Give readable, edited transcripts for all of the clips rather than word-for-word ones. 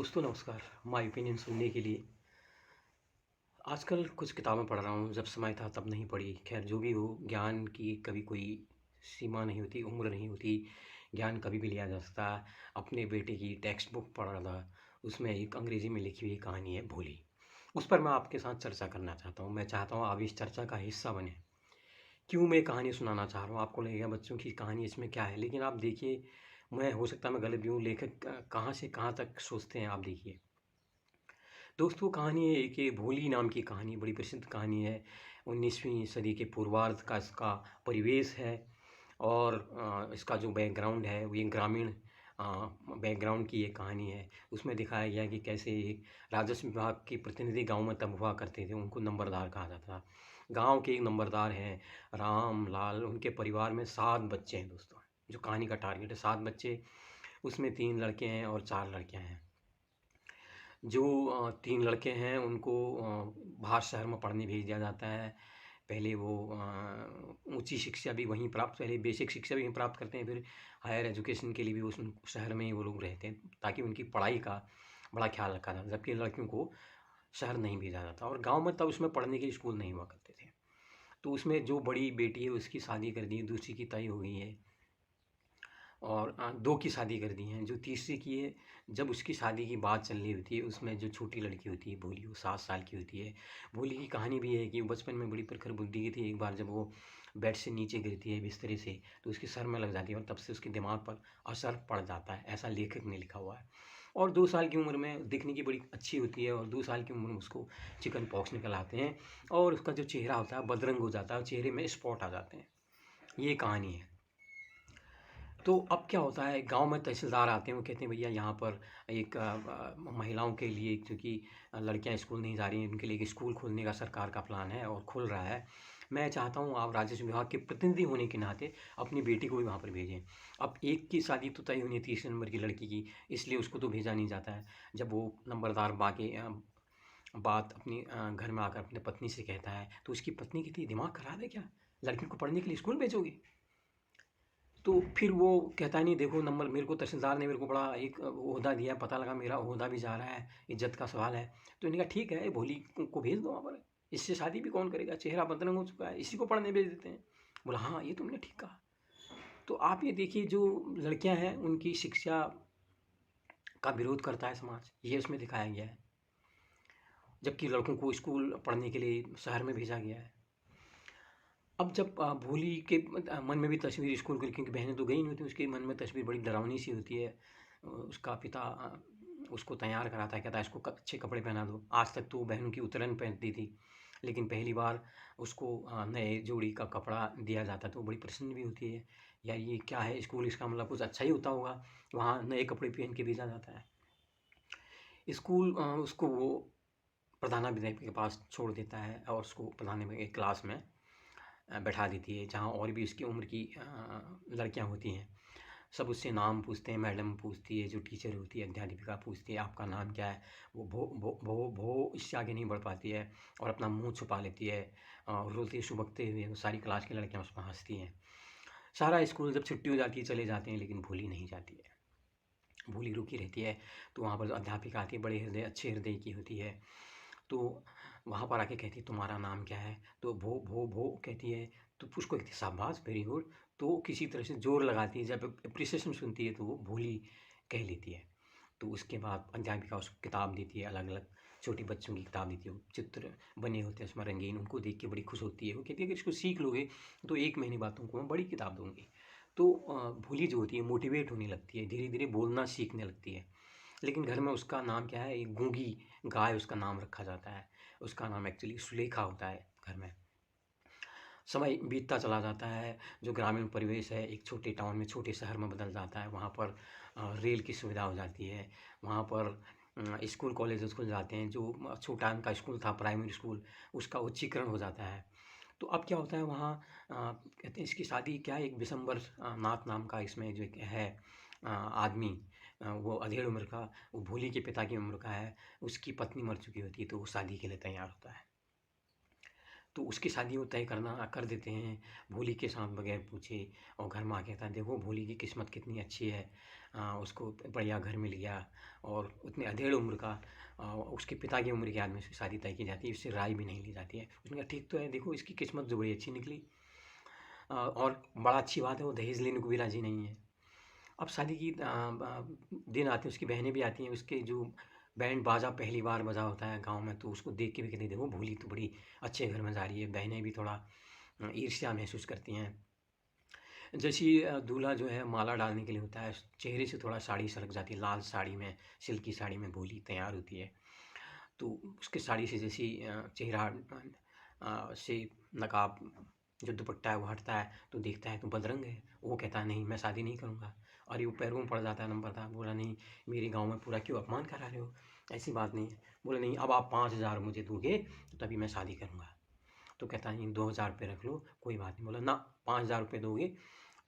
दोस्तों नमस्कार। My opinion सुनने के लिए आजकल कुछ किताबें पढ़ रहा हूँ, जब समय था तब नहीं पढ़ी। ख़ैर जो भी हो, ज्ञान की कभी कोई सीमा नहीं होती, उम्र नहीं होती, ज्ञान कभी भी लिया जा सकता है। अपने बेटे की टेक्स्ट बुक पढ़ रहा था, उसमें एक अंग्रेज़ी में लिखी हुई कहानी है भोली। उस पर मैं आपके साथ चर्चा करना चाहता हूँ। मैं चाहता हूँ आप इस चर्चा का हिस्सा बनें। क्यों मैं कहानी सुनाना चाह रहा हूँ, आपको लगेगा बच्चों की कहानी इसमें क्या है? लेकिन आप देखिए, मैं हो सकता है मैं गलत भी हूँ, लेखक कहाँ से कहाँ तक सोचते हैं आप देखिए। दोस्तों कहानी है कि भोली नाम की कहानी बड़ी प्रसिद्ध कहानी है। 19वीं सदी के पूर्वार्ध का इसका परिवेश है और इसका जो बैकग्राउंड है वो ये ग्रामीण बैकग्राउंड की ये कहानी है। उसमें दिखाया गया है कि कैसे एक राजस्व विभाग के प्रतिनिधि गांव में तब हुआ करते थे, उनको नंबरदार कहा जाता था। गांव के एक नंबरदार हैं राम लाल, उनके परिवार में 7 बच्चे हैं दोस्तों। जो कहानी का टारगेट है 7 बच्चे, उसमें 3 लड़के हैं और 4 लड़कियां हैं। जो 3 लड़के हैं उनको बाहर शहर में पढ़ने भेज दिया जाता है। पहले वो ऊँची शिक्षा भी वहीं प्राप्त, पहले बेसिक शिक्षा भी वहीं प्राप्त करते हैं, फिर हायर एजुकेशन के लिए भी उस शहर में ही वो लोग रहते हैं, ताकि उनकी पढ़ाई का बड़ा ख़्याल रखा जाता है। जबकि लड़कियों को शहर नहीं भेजा जाता और गाँव में तब उसमें पढ़ने के स्कूल नहीं हुआ करते थे। तो उसमें जो बड़ी बेटी है उसकी शादी कर दी, दूसरी की तय हो गई है और 2 की शादी कर दी हैं। जो तीसरी की है, जब उसकी शादी की बात चल रही होती है, उसमें जो छोटी लड़की होती है भोली, वो 7 साल की होती है। भोली की कहानी भी है कि वो बचपन में बड़ी प्रखर बुद्धि की थी। एक बार जब वो बेड से नीचे गिरती है बिस्तरे से, तो उसके सर में लग जाती है और तब से उसके दिमाग पर असर पड़ जाता है, ऐसा लेखक ने लिखा हुआ है। और 2 साल की उम्र में दिखने की बड़ी अच्छी होती है और 2 साल की उम्र में उसको चिकन पॉक्स निकल आते हैं और उसका जो चेहरा होता है बदरंग हो जाता है और चेहरे में स्पॉट आ जाते हैं। ये कहानी है। तो अब क्या होता है, गाँव में तहसीलदार आते हैं, वो कहते हैं भैया यहाँ पर एक महिलाओं के लिए, क्योंकि लड़कियाँ स्कूल नहीं जा रही हैं, उनके लिए एक स्कूल खोलने का सरकार का प्लान है और खुल रहा है। मैं चाहता हूँ आप राजस्व विभाग के प्रतिनिधि होने के नाते अपनी बेटी को भी वहाँ पर भेजें। अब एक की शादी तो तय होनी है, तीसरे नंबर की लड़की की, इसलिए उसको तो भेजा नहीं जाता है। जब वो नंबरदार बात अपनी घर में आकर अपनी पत्नी से कहता है, तो उसकी पत्नी कहती है दिमाग खराब है क्या? लड़की को पढ़ने के लिए स्कूल भेजोगे? तो फिर वो कहता है नहीं, देखो नंबर मेरे को तहसीलदार ने मेरे को बड़ा एक ओहदा दिया, पता लगा मेरा ओहदा भी जा रहा है, इज्जत का सवाल है। तो इन्होंने कहा ठीक है, भोली को भेज दो वहाँ पर, इससे शादी भी कौन करेगा, चेहरा बदनाम हो चुका है, इसी को पढ़ने भेज देते हैं। बोला हाँ ये तुमने ठीक कहा। तो आप ये देखिए, जो लड़कियां हैं उनकी शिक्षा का विरोध करता है समाज, ये उसमें दिखाया गया है। जबकि लड़कों को स्कूल पढ़ने के लिए शहर में भेजा गया है। अब जब भोली के मन में भी तस्वीर स्कूल की, क्योंकि बहनें तो गई नहीं होती, उसके मन में तस्वीर बड़ी डरावनी सी होती है। उसका पिता उसको तैयार कराता है, कहता है इसको अच्छे कपड़े पहना दो। आज तक तो वो बहनों की उतरन पहनती थी, लेकिन पहली बार उसको नए जोड़ी का कपड़ा दिया जाता है तो वो बड़ी प्रसन्न भी होती है। यार ये क्या है स्कूल, इसका मतलब कुछ अच्छा ही होता होगा, वहाँ नए कपड़े पहन के भेजा जाता है। स्कूल उसको वो प्रधानाध्यापक के पास छोड़ देता है और उसको प्रधानाध्यापक एक क्लास में बैठा देती है, जहाँ और भी उसकी उम्र की लड़कियाँ होती हैं। सब उससे नाम पूछते हैं, मैडम पूछती है, जो टीचर होती है अध्यापिका पूछती है आपका नाम क्या है। वो भो इससे आगे नहीं बढ़ पाती है और अपना मुंह छुपा लेती है और रोते सुबकते हुए वो सारी क्लास की लड़कियाँ उस पर हंसती हैं। सारा स्कूल जब छुट्टी हो जाती है चले जाते हैं, लेकिन भूली नहीं जाती है, भूली रुकी रहती है। तो वहाँ पर जो अध्यापिका आती है, बड़े हृदय अच्छे हृदय की होती है, तो वहाँ पर आके कहती है तुम्हारा नाम क्या है? तो भो कहती है। तो उसको कहती है शाबाश वेरी गुड। तो किसी तरह से ज़ोर लगाती है, जब एप्रिसिएशन सुनती है तो वो भोली कह लेती है। तो उसके बाद अध्यापिका उसको किताब देती है, अलग-अलग छोटे बच्चों की किताब देती है, वो चित्र बने होते हैं उसमें रंगीन, उनको देख के बड़ी खुश होती है। वो कहती है कि इसको सीख लोगे तो 1 महीने बाद तुमको मैं बड़ी किताब दूँगी। तो भोली जो होती है मोटिवेट होने लगती है, धीरे-धीरे बोलना सीखने लगती है। लेकिन घर में उसका नाम क्या है, एक गूंगी गाय उसका नाम रखा जाता है। उसका नाम एक्चुअली सुलेखा होता है घर में। समय बीतता चला जाता है, जो ग्रामीण परिवेश है एक छोटे टाउन में, छोटे शहर में बदल जाता है। वहाँ पर रेल की सुविधा हो जाती है, वहाँ पर स्कूल कॉलेजेस खुल जाते हैं। जो छोटा उनका स्कूल था प्राइमरी स्कूल, उसका उच्चीकरण हो जाता है। तो अब क्या होता है वहाँ, कहते हैं इसकी शादी क्या है, एक विशंबर नाथ नाम का इसमें जो एक है आदमी, वो अधेड़ उम्र का, वो भोली के पिता की उम्र का है, उसकी पत्नी मर चुकी होती है, तो वो शादी के लिए तैयार होता है। तो उसकी शादी वो तय करना कर देते हैं भोली के साथ बगैर पूछे। और घर में आके कहता है देखो भोली की किस्मत कितनी अच्छी है, उसको बढ़िया घर मिल गया और उतने अधेड़ उम्र का उसके पिता की उम्र के आदमी से शादी तय की जाती है, उससे राय भी नहीं ली जाती है। उसने कहा ठीक तो है, देखो इसकी किस्मत जो बड़ी अच्छी निकली, और बड़ा अच्छी बात है वो दहेज लेने को भी राज़ी नहीं है। अब शादी की दिन आते हैं, उसकी बहनें भी आती हैं, उसके जो बैंड बाजा पहली बार बजा होता है गाँव में, तो उसको देख के भी कहते हैं देखो भोली तो बड़ी अच्छे घर में जा रही है। बहनें भी थोड़ा ईर्ष्या महसूस करती हैं। जैसे ही दूल्हा जो है माला डालने के लिए होता है, चेहरे से थोड़ा साड़ी सरक जाती है, लाल साड़ी में, सिल्की साड़ी में भोली तैयार होती है। तो उसके साड़ी से जैसे ही चेहरा से नकाब जो दुपट्टा है वो हटता है, तो देखता है तो बदरंग है। वो कहता है नहीं मैं शादी नहीं करूँगा। अरे वो पैरों में पड़ जाता है नंबरदार, बोला नहीं मेरे गांव में पूरा क्यों अपमान करा रहे हो, ऐसी बात नहीं है। बोला नहीं अब आप 5,000 मुझे दोगे तो तभी मैं शादी करूँगा। तो कहता है 2,000 रुपये रख लो कोई बात नहीं। बोला ना 5,000 रुपये दोगे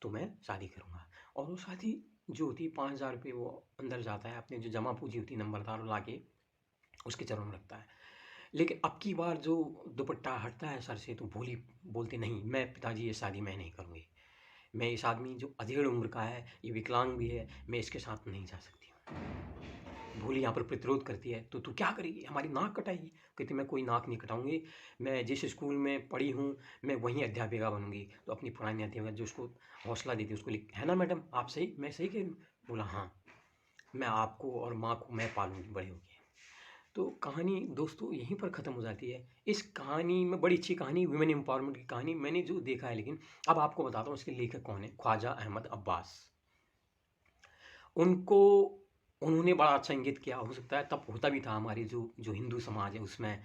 तो मैं शादी करूँगा। और वो शादी जो होती है 5,000 रुपये वो अंदर जाता है, अपने जो जमा पूंजी होती है नंबरदार ला के उसके चरणों में रखता है। लेकिन अब की बार जो दुपट्टा हटता है सर से तो भोली बोलते नहीं मैं पिताजी ये शादी मैं नहीं करूँगी। मैं इस आदमी जो अधेड़ उम्र का है, ये विकलांग भी है, मैं इसके साथ नहीं जा सकती हूँ। भोली यहाँ पर प्रतिरोध करती है, तो तू क्या करेगी, हमारी नाक कटाएगी? कहती मैं कोई नाक नहीं कटाऊँगी, मैं जिस स्कूल में पढ़ी हूँ मैं वहीं अध्यापिका बनूँगी। तो अपनी पुरानी अध्यापिका जो उसको हौसला देती है उसको लिख, है ना मैडम आप सही, मैं सही कह रही हूँ? बोला हाँ, मैं आपको और माँ को मैं पालूँगी बड़े होके। तो कहानी दोस्तों यहीं पर ख़त्म हो जाती है। इस कहानी में बड़ी अच्छी कहानी, वुमेन एम्पावरमेंट की कहानी मैंने जो देखा है, लेकिन अब आपको बताता हूँ इसके लेखक कौन है, ख्वाजा अहमद अब्बास। उनको उन्होंने बड़ा अच्छा इंगित किया, हो सकता है तब होता भी था हमारी जो जो हिंदू समाज है उसमें।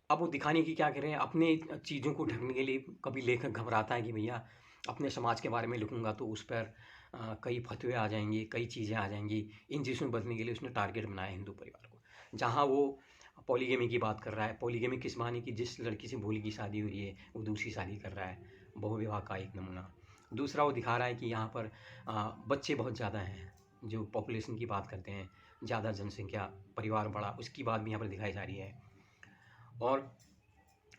अब वो दिखाने की क्या करें, अपने चीज़ों को ढकने के लिए कभी लेखक घबराता है कि भैया अपने समाज के बारे में लिखूँगा तो उस पर कई फतवे आ जाएँगे, कई चीज़ें आ जाएँगी। इन चीज़ों से बचने के लिए उसने टारगेट बनाया हिंदू परिवार को। जहाँ वो पॉलीगैमी की बात कर रहा है, पॉलीगैमी किस मायने की, जिस लड़की से भोली की शादी हुई है वो दूसरी शादी कर रहा है, बहुविवाह का एक नमूना। दूसरा वो दिखा रहा है कि यहाँ पर बच्चे बहुत ज़्यादा हैं, जो पॉपुलेशन की बात करते हैं, ज़्यादा जनसंख्या, परिवार बड़ा, उसकी बात भी यहाँ पर दिखाई जा रही है। और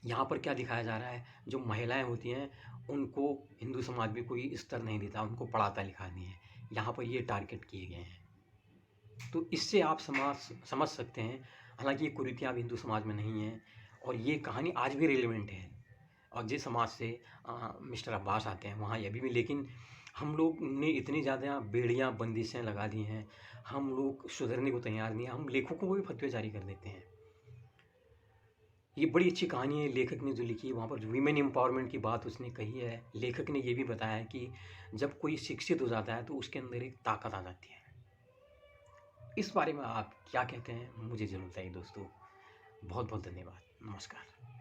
यहाँ पर क्या दिखाया जा रहा है, जो महिलाएं होती हैं उनको हिंदू समाज भी कोई स्तर नहीं देता, उनको पढ़ाता लिखा नहीं है, यहाँ पर ये टारगेट किए गए हैं। तो इससे आप समझ सकते हैं, हालांकि ये कुरीतियाँ अब हिंदू समाज में नहीं हैं और ये कहानी आज भी रिलेवेंट है। और जिस समाज से मिस्टर अब्बास आते हैं वहाँ ये अभी भी, लेकिन हम लोग ने इतनी ज़्यादा बेड़ियाँ बंदिशें लगा दी हैं, हम लोग सुधरने को तैयार नहीं हैं, हम लेखकों को भी फतवे जारी कर देते हैं। ये बड़ी अच्छी कहानी है लेखक ने जो लिखी है, वहाँ पर वीमेन एम्पावरमेंट की बात उसने कही है। लेखक ने ये भी बताया है कि जब कोई शिक्षित हो जाता है तो उसके अंदर एक ताकत आ जाती है। इस बारे में आप क्या कहते हैं मुझे ज़रूर बताइए दोस्तों। बहुत बहुत धन्यवाद, नमस्कार।